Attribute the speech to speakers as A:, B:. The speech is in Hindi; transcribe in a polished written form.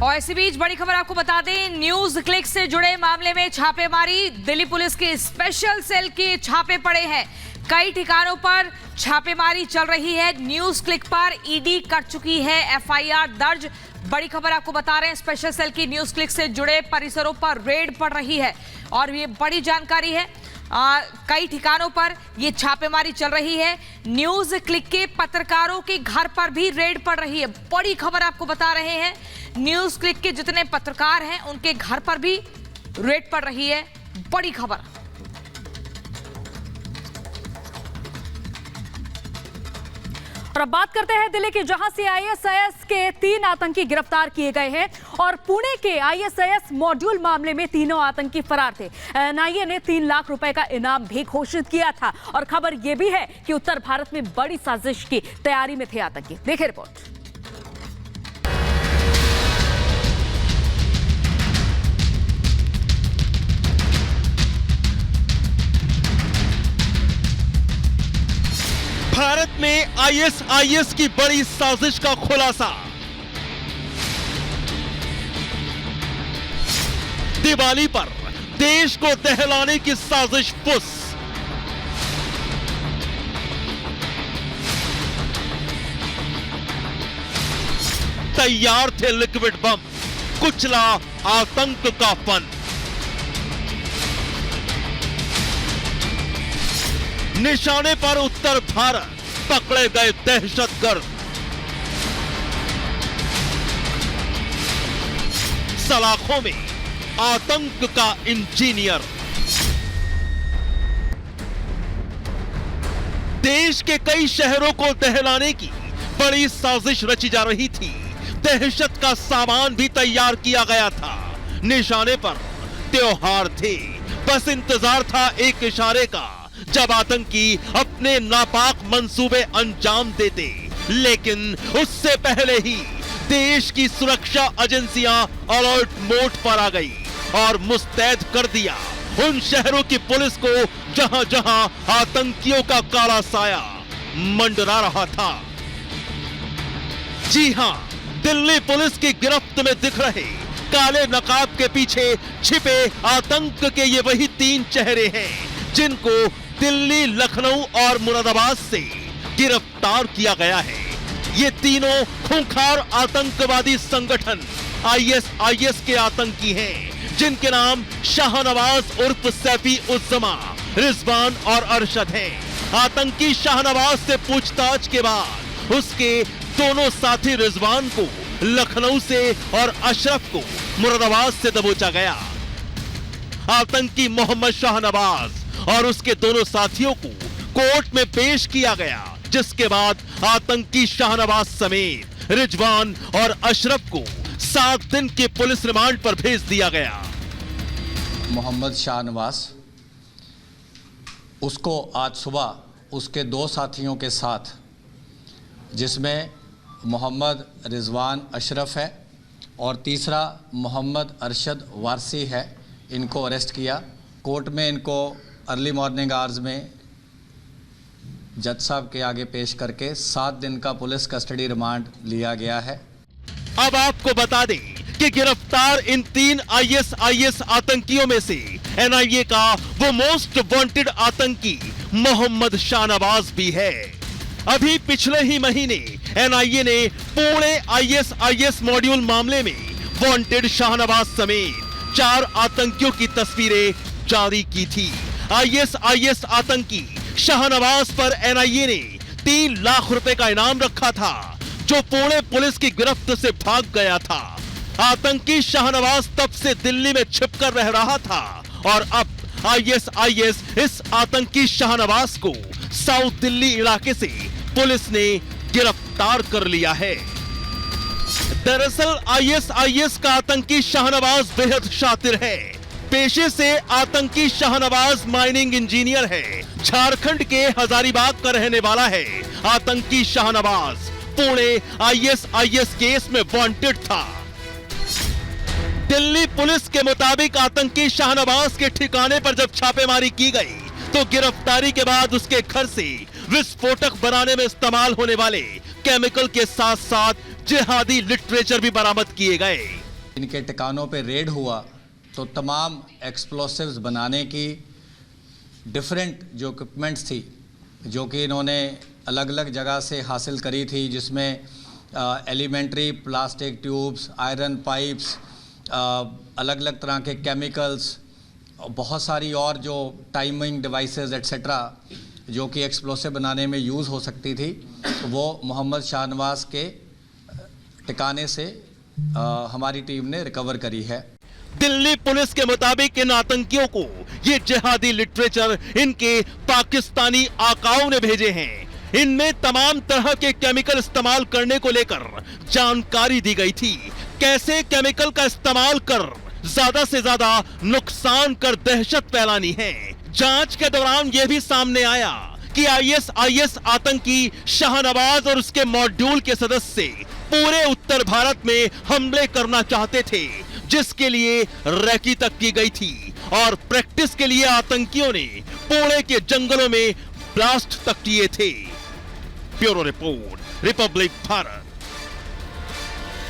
A: और इसी बीच बड़ी खबर आपको बता दें, न्यूज क्लिक से जुड़े मामले में छापेमारी। दिल्ली पुलिस की स्पेशल सेल के छापे पड़े हैं। कई ठिकानों पर छापेमारी चल रही है। न्यूज क्लिक पर ईडी कर चुकी है एफआईआर दर्ज। बड़ी खबर आपको बता रहे हैं, स्पेशल सेल की न्यूज क्लिक से जुड़े परिसरों पर रेड पड़ रही है और ये बड़ी जानकारी है। कई ठिकानों पर ये छापेमारी चल रही है। न्यूज क्लिक के पत्रकारों के घर पर भी रेड पड़ रही है। बड़ी खबर आपको बता रहे हैं, न्यूज क्लिक के जितने पत्रकार हैं उनके घर पर भी रेड पड़ रही है। बड़ी खबर।
B: और अब बात करते हैं दिल्ली की, जहां से आईएसआईएस के 3 आतंकी गिरफ्तार किए गए हैं और पुणे के आईएसआईएस मॉड्यूल मामले में तीनों आतंकी फरार थे। एनआईए ने 3 लाख रुपए का इनाम भी घोषित किया था और खबर यह भी है कि उत्तर भारत में बड़ी साजिश की तैयारी में थे आतंकी। देखिए रिपोर्ट।
C: भारत में आईएसआईएस की बड़ी साजिश का खुलासा। दिवाली पर देश को दहलाने की साजिश फुस। तैयार थे लिक्विड बम, कुचला आतंक का फन। निशाने पर उत्तर भारत, पकड़े गए दहशतगर्द। सलाखों में आतंक का इंजीनियर। देश के कई शहरों को दहलाने की बड़ी साजिश रची जा रही थी। दहशत का सामान भी तैयार किया गया था। निशाने पर त्योहार थे, बस इंतजार था एक इशारे का जब आतंकी अपने नापाक मंसूबे अंजाम देते। लेकिन उससे पहले ही देश की सुरक्षा एजेंसियां अलर्ट मोड पर आ गई और मुस्तैद कर दिया उन शहरों की पुलिस को जहां जहां आतंकियों का काला साया मंडरा रहा था। जी हां, दिल्ली पुलिस की गिरफ्त में दिख रहे काले नकाब के पीछे छिपे आतंक के ये वही 3 चेहरे हैं जिनको दिल्ली, लखनऊ और मुरादाबाद से गिरफ्तार किया गया है। ये तीनों खूंखार आतंकवादी संगठन आईएसआईएस के आतंकी हैं, जिनके नाम शाहनवाज उर्फ सैफी उज़्ज़मा, रिजवान और अरशद हैं। आतंकी शाहनवाज से पूछताछ के बाद उसके दोनों साथी रिजवान को लखनऊ से और अशरफ को मुरादाबाद से दबोचा गया। आतंकी मोहम्मद शाहनवाज और उसके दोनों साथियों को कोर्ट में पेश किया गया, जिसके बाद आतंकी शाहनवाज समेत रिजवान और अशरफ को 7 दिन के पुलिस रिमांड पर भेज दिया गया।
D: मोहम्मद शाहनवाज, उसको आज सुबह उसके 2 साथियों के साथ, जिसमें मोहम्मद रिजवान अशरफ है और तीसरा मोहम्मद अरशद वारसी है, इनको अरेस्ट किया। कोर्ट में इनको अर्ली मॉर्निंग आवर्स में जज साहब के आगे पेश करके 7 दिन का पुलिस कस्टडी रिमांड लिया गया है।
C: अब आपको बता दें कि गिरफ्तार इन 3 आईएसआईएस आतंकियों में से एनआईए का वो मोस्ट वांटेड आतंकी मोहम्मद शाहनवाज भी है। अभी पिछले ही महीने एनआईए ने पुणे आईएसआईएस मॉड्यूल मामले में वांटेड शाहनवाज समेत 4 आतंकियों की तस्वीरें जारी की थी। आईएसआईएस आतंकी शाहनवाज पर एनआईए ने 3 लाख रुपए का इनाम रखा था, जो पुणे पुलिस की गिरफ्त से भाग गया था। आतंकी शाहनवाज तब से दिल्ली में छिपकर रह रहा था और अब आईएसआईएस इस आतंकी शाहनवाज को साउथ दिल्ली इलाके से पुलिस ने गिरफ्तार कर लिया है। दरअसल आईएसआईएस का आतंकी शाहनवाज बेहद शातिर है। पेशे से आतंकी शाहनवाज माइनिंग इंजीनियर है। झारखंड के हजारीबाग का रहने वाला है। आतंकी शाहनवाज पुणे आईएसआईएस केस में वांटेड था। दिल्ली पुलिस के मुताबिक आतंकी शाहनवाज के ठिकाने पर जब छापेमारी की गई तो गिरफ्तारी के बाद उसके घर से विस्फोटक बनाने में इस्तेमाल होने वाले केमिकल के साथ साथ जिहादी लिटरेचर भी बरामद किए गए।
D: इनके ठिकानों पे रेड हुआ तो तमाम एक्सप्लोसिव्स बनाने की डिफरेंट जो इक्विपमेंट्स थी जो कि इन्होंने अलग अलग जगह से हासिल करी थी, जिसमें elementary plastic tubes, iron pipes, अलग अलग तरह के केमिकल्स, बहुत सारी और जो टाइमिंग डिवाइसेस एट्सेट्रा जो कि एक्सप्लोसिव बनाने में यूज़ हो सकती थी, वो मोहम्मद शाहनवाज के ठिकाने से हमारी टीम ने रिकवर करी है।
C: दिल्ली पुलिस के मुताबिक इन आतंकियों को ये जिहादी लिटरेचर इनके पाकिस्तानी आकाओं ने भेजे हैं। इनमें तमाम तरह के केमिकल इस्तेमाल करने को लेकर जानकारी दी गई थी। कैसे केमिकल का इस्तेमाल कर ज्यादा से ज्यादा नुकसान कर दहशत फैलानी है। जांच के दौरान यह भी सामने आया कि आईएसआईएस आतंकी शाहनवाज और उसके मॉड्यूल के सदस्य पूरे उत्तर भारत में हमले करना चाहते थे, जिसके लिए रैकी तक की गई थी और प्रैक्टिस के लिए आतंकियों ने पुणे के जंगलों में ब्लास्ट तक किए थे। Bureau report, Republic Bharat.